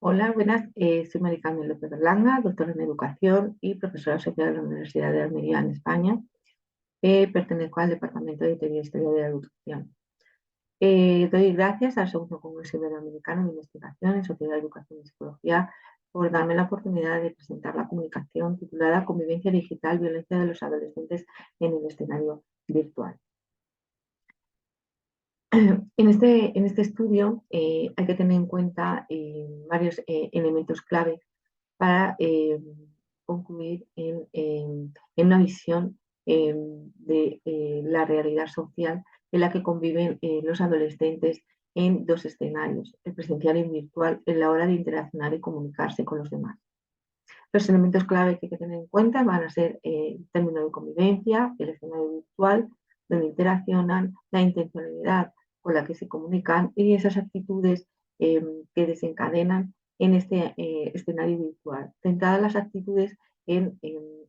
Hola, buenas. Soy Mari Carmen López Berlanga, doctora en Educación y profesora asociada de la Universidad de Almería en España. Pertenezco al Departamento de Teoría e Historia de la Educación. Doy gracias al Segundo Congreso Iberoamericano de Investigación en Sociedad, Educación y Psicología por darme la oportunidad de presentar la comunicación titulada Convivencia Digital, Violencia de los Adolescentes en el Escenario Virtual. En este estudio hay que tener en cuenta varios elementos clave para concluir en una visión de la realidad social en la que conviven los adolescentes en dos escenarios, el presencial y el virtual, en la hora de interaccionar y comunicarse con los demás. Los elementos clave que hay que tener en cuenta van a ser el término de convivencia, el escenario virtual, donde interaccionan, la intencionalidad con la que se comunican y esas actitudes que desencadenan en este escenario virtual, centradas las actitudes en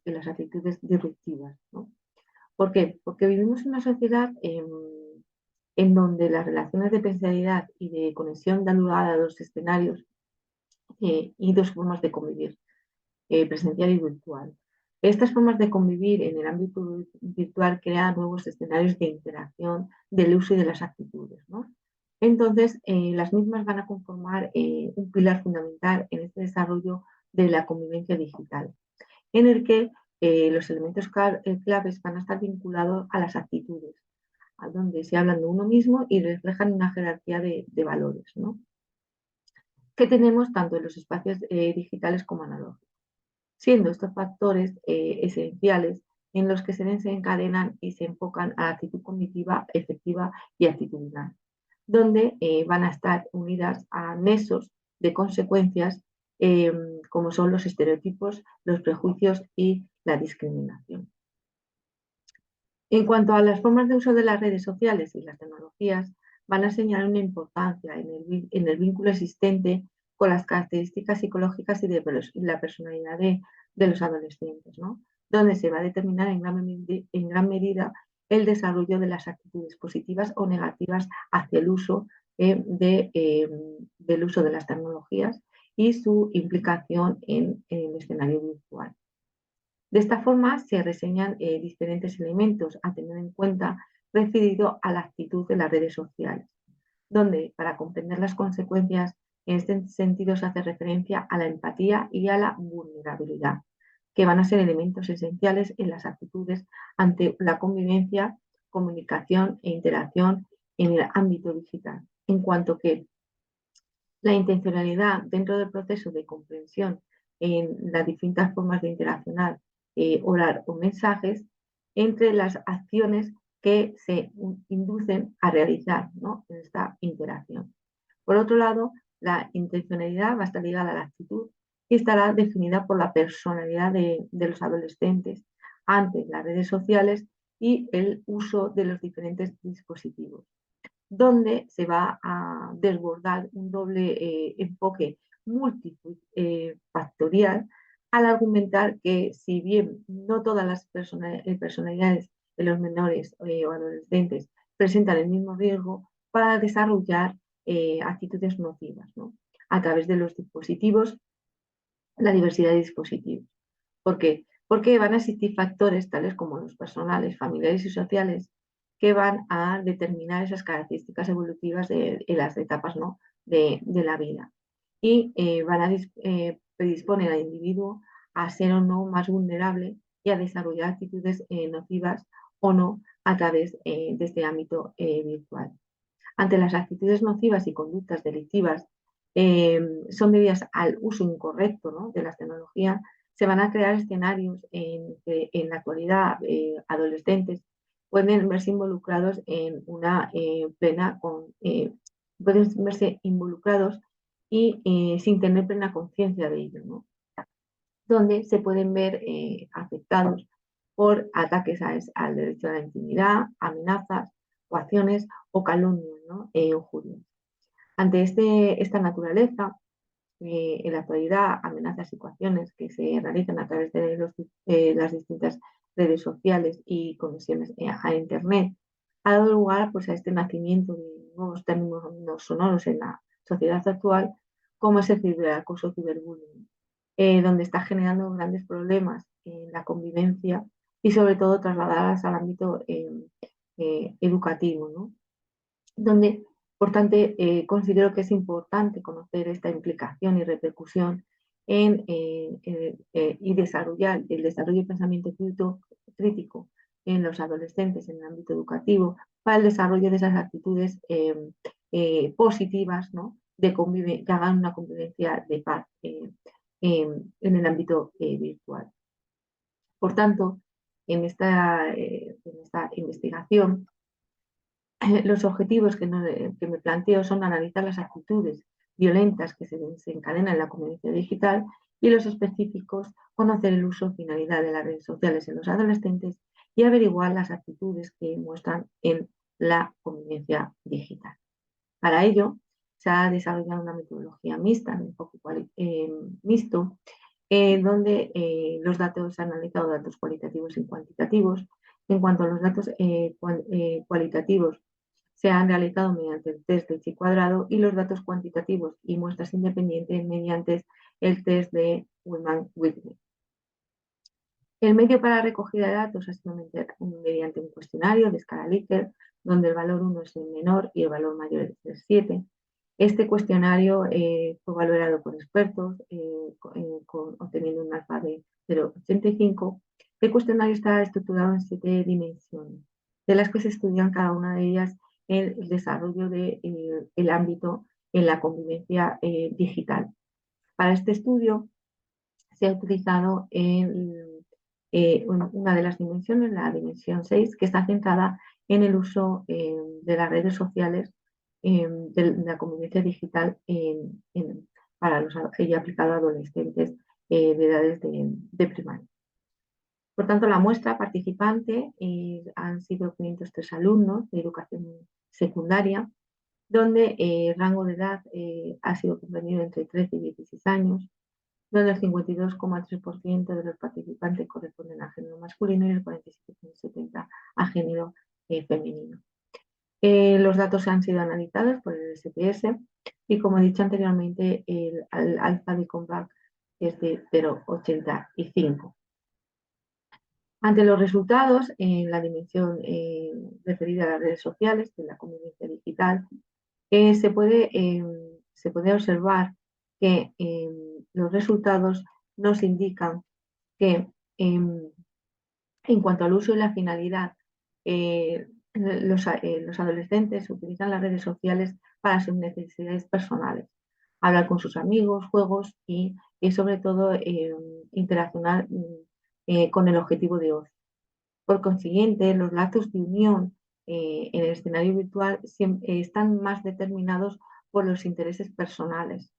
las actitudes disruptivas, ¿no? ¿Por qué? Porque vivimos en una sociedad en donde las relaciones de presencialidad y de conexión dan lugar a dos escenarios y dos formas de convivir, presencial y virtual. Estas formas de convivir en el ámbito virtual crean nuevos escenarios de interacción del uso y de las actitudes, ¿no? Entonces, las mismas van a conformar un pilar fundamental en este desarrollo de la convivencia digital, en el que los elementos claves van a estar vinculados a las actitudes, a donde se hablan de uno mismo y reflejan una jerarquía de valores, ¿no? Que tenemos tanto en los espacios digitales como analógicos, siendo estos factores esenciales en los que se desencadenan y se enfocan a la actitud cognitiva, efectiva y actitudinal, donde van a estar unidas a nexos de consecuencias eh, como son los estereotipos, los prejuicios y la discriminación. En cuanto a las formas de uso de las redes sociales y las tecnologías, van a señalar una importancia en el vínculo existente con las características psicológicas y de la personalidad de los adolescentes, ¿no? Donde se va a determinar en gran medida el desarrollo de las actitudes positivas o negativas hacia el uso del uso de las tecnologías y su implicación en el escenario virtual. De esta forma se reseñan diferentes elementos a tener en cuenta referido a la actitud de las redes sociales, donde para comprender las consecuencias en este sentido se hace referencia a la empatía y a la vulnerabilidad, que van a ser elementos esenciales en las actitudes ante la convivencia, comunicación e interacción en el ámbito digital, en cuanto que la intencionalidad dentro del proceso de comprensión en las distintas formas de interaccionar, orar o mensajes, entre las acciones que se inducen a realizar, ¿no?, en esta interacción. Por otro lado, la intencionalidad va a estar ligada a la actitud y estará definida por la personalidad de los adolescentes ante las redes sociales y el uso de los diferentes dispositivos, donde se va a desbordar un doble enfoque multifactorial al argumentar que si bien no todas las personalidades de los menores o adolescentes presentan el mismo riesgo para desarrollar actitudes nocivas, ¿no?, a través de los dispositivos, la diversidad de dispositivos. ¿Por qué? Porque van a existir factores tales como los personales, familiares y sociales que van a determinar esas características evolutivas en las etapas, ¿no?, de la vida. Y van a predisponer al individuo a ser o no más vulnerable y a desarrollar actitudes nocivas o no a través de este ámbito virtual. Ante las actitudes nocivas y conductas delictivas son debidas al uso incorrecto, ¿no?, de las tecnologías, se van a crear escenarios en que en la actualidad adolescentes pueden verse involucrados en una pueden verse involucrados y sin tener plena conciencia de ello, ¿no?, donde se pueden ver afectados por ataques al derecho a la intimidad, amenazas, coacciones o calumnias, ¿no?, injurias. Ante esta naturaleza, en la actualidad, amenazas y coacciones que se realizan a través de las distintas redes sociales y conexiones a Internet, ha dado lugar, pues, a este nacimiento de nuevos términos sonoros en la sociedad actual, como es el ciberacoso, ciberbullying, donde está generando grandes problemas en la convivencia y sobre todo trasladadas al ámbito educativo, ¿no? Donde, por tanto, considero que es importante conocer esta implicación y repercusión y desarrollar el desarrollo de pensamiento crítico en los adolescentes en el ámbito educativo para el desarrollo de esas actitudes positivas, ¿no? Que hagan una convivencia de paz en el ámbito virtual. Por tanto, en esta investigación, los objetivos que me planteo son analizar las actitudes violentas que se desencadenan en la convivencia digital y los específicos, conocer el uso y finalidad de las redes sociales en los adolescentes y averiguar las actitudes que muestran en la convivencia digital. Para ello, se ha desarrollado una metodología mixta, de enfoque mixto, donde los datos se han analizado datos cualitativos y cuantitativos. En cuanto a los datos cualitativos, se han realizado mediante el test de chi cuadrado y los datos cuantitativos y muestras independientes mediante el test de Willman-Whitney. El medio para la recogida de datos ha sido mediante un cuestionario de escala Likert, donde el valor 1 es el menor y el valor mayor es el 7. Este cuestionario fue valorado por expertos, obteniendo un alfa de 0,85. El cuestionario está estructurado en 7 dimensiones, de las que se estudian cada una de ellas el desarrollo del ámbito en la convivencia digital. Para este estudio se ha utilizado una de las dimensiones, la dimensión 6, que está centrada en el uso de las redes sociales, de la convivencia digital para los y aplicado a adolescentes de edades de primaria. Por tanto, la muestra participante han sido 503 alumnos de educación secundaria, donde el rango de edad ha sido comprendido entre 13 y 16 años, donde el 52,3% de los participantes corresponden a género masculino y el 47,70% a género femenino. Los datos han sido analizados por el SPS y, como he dicho anteriormente, el alfa de Compaq es de 0,85. Ante los resultados, en la dimensión referida a las redes sociales, de la convivencia digital, se puede observar que los resultados nos indican que en cuanto al uso y la finalidad, los adolescentes utilizan las redes sociales para sus necesidades personales, hablar con sus amigos, juegos y sobre todo interaccionar con el objetivo de ocio. Por consiguiente, los lazos de unión en el escenario virtual están más determinados por los intereses personales.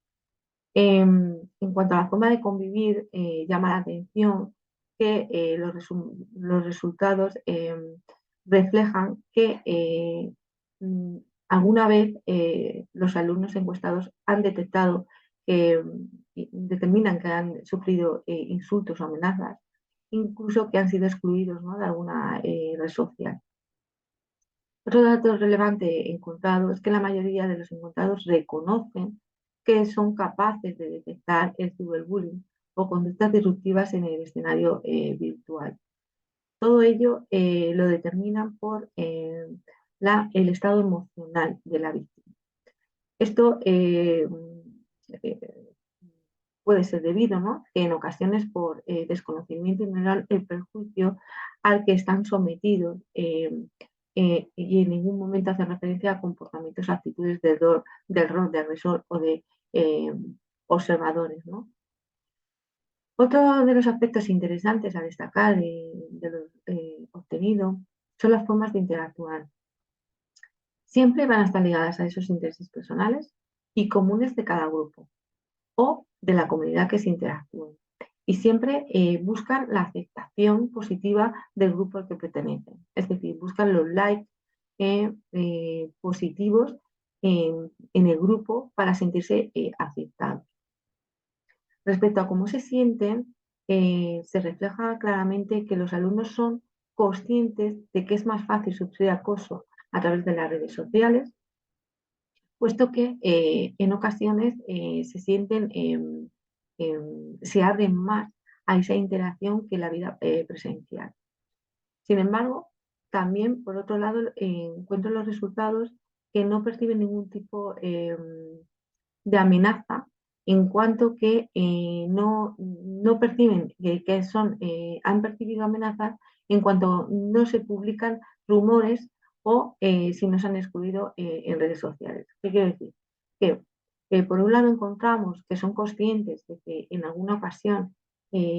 En cuanto a la forma de convivir, llama la atención que los resultados reflejan que alguna vez los alumnos encuestados han detectado determinan que han sufrido insultos o amenazas, incluso que han sido excluidos, ¿no?, de alguna red social. Otro dato relevante encontrado es que la mayoría de los encontrados reconocen que son capaces de detectar el ciberbullying o conductas disruptivas en el escenario virtual. Todo ello lo determinan por el estado emocional de la víctima. Esto puede ser debido, ¿no?, en ocasiones por desconocimiento ignorar el perjuicio al que están sometidos y en ningún momento hace referencia a comportamientos, actitudes del rol de agresor o de observadores, ¿no? Otro de los aspectos interesantes a destacar de lo obtenido son las formas de interactuar. Siempre van a estar ligadas a esos intereses personales y comunes de cada grupo o de la comunidad que se interactúe. Y siempre buscan la aceptación positiva del grupo al que pertenecen. Es decir, buscan los likes positivos en el grupo para sentirse aceptados. Respecto a cómo se sienten, se refleja claramente que los alumnos son conscientes de que es más fácil sufrir acoso a través de las redes sociales, puesto que en ocasiones se abren más a esa interacción que la vida presencial. Sin embargo, también, por otro lado, encuentro los resultados que no perciben ningún tipo de amenaza en cuanto que no perciben han percibido amenazas en cuanto no se publican rumores o si no se han excluido en redes sociales. ¿Qué quiero decir? Que por un lado encontramos que son conscientes de que en alguna ocasión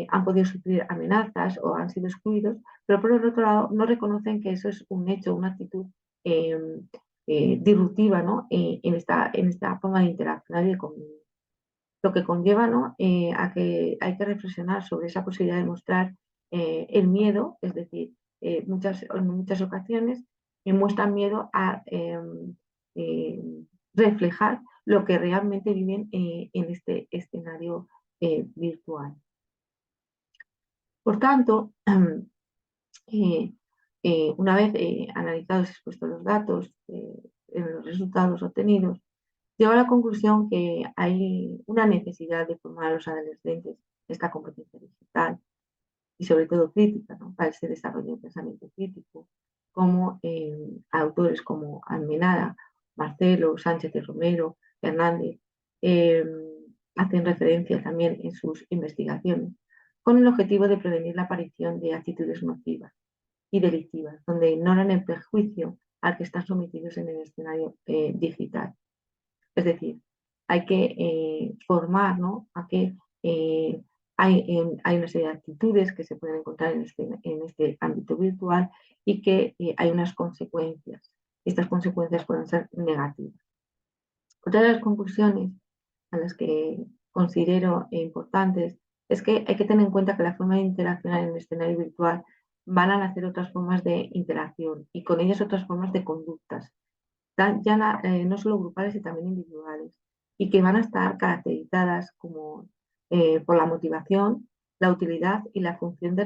han podido sufrir amenazas o han sido excluidos, pero por el otro lado no reconocen que eso es un hecho, una actitud eh, disruptiva, ¿no? En esta forma de interaccionar y de convivir. Lo que conlleva, ¿no? A que hay que reflexionar sobre esa posibilidad de mostrar el miedo, es decir, en muchas ocasiones muestran miedo a eh, reflejar lo que realmente viven en este escenario virtual. Por tanto, una vez analizados y expuestos los datos, en los resultados obtenidos, llego a la conclusión que hay una necesidad de formar a los adolescentes esta competencia digital y sobre todo crítica, ¿no? Para ese desarrollo de pensamiento crítico, como autores como Almenara, Marcelo, Sánchez de Romero, Hernández, eh, hacen referencia también en sus investigaciones, con el objetivo de prevenir la aparición de actitudes nocivas y delictivas, donde ignoran el prejuicio al que están sometidos en el escenario digital. Es decir, hay que formar, ¿no? A que hay una serie de actitudes que se pueden encontrar en este ámbito virtual y que hay unas consecuencias. Estas consecuencias pueden ser negativas. Otra de las conclusiones a las que considero importantes es que hay que tener en cuenta que la forma de interaccionar en el escenario virtual van a nacer otras formas de interacción y con ellas otras formas de conductas, ya no solo grupales, sino también individuales, y que van a estar caracterizadas como, por la motivación, la utilidad y la función de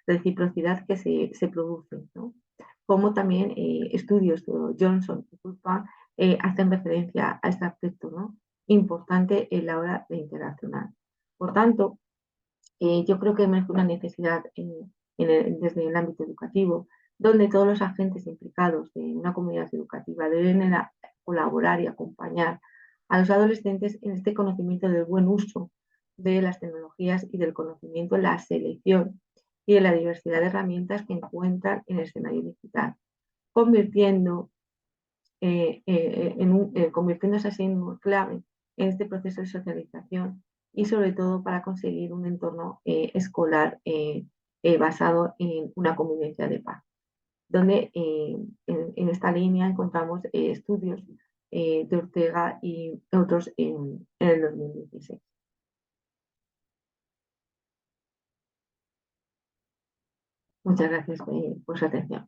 reciprocidad que se producen, ¿no? Como también estudios de Johnson y Culpa hacen referencia a este aspecto, ¿no? Importante en la hora de interaccionar. Por tanto, yo creo que es una necesidad desde el ámbito educativo, donde todos los agentes implicados en una comunidad educativa deben colaborar y acompañar a los adolescentes en este conocimiento del buen uso de las tecnologías y del conocimiento, la selección y de la diversidad de herramientas que encuentran en el escenario digital, convirtiendo, convirtiéndose así en un clave en este proceso de socialización y sobre todo para conseguir un entorno escolar basado en una convivencia de paz, donde en esta línea encontramos estudios de Ortega y otros en el 2016. Muchas gracias por su atención.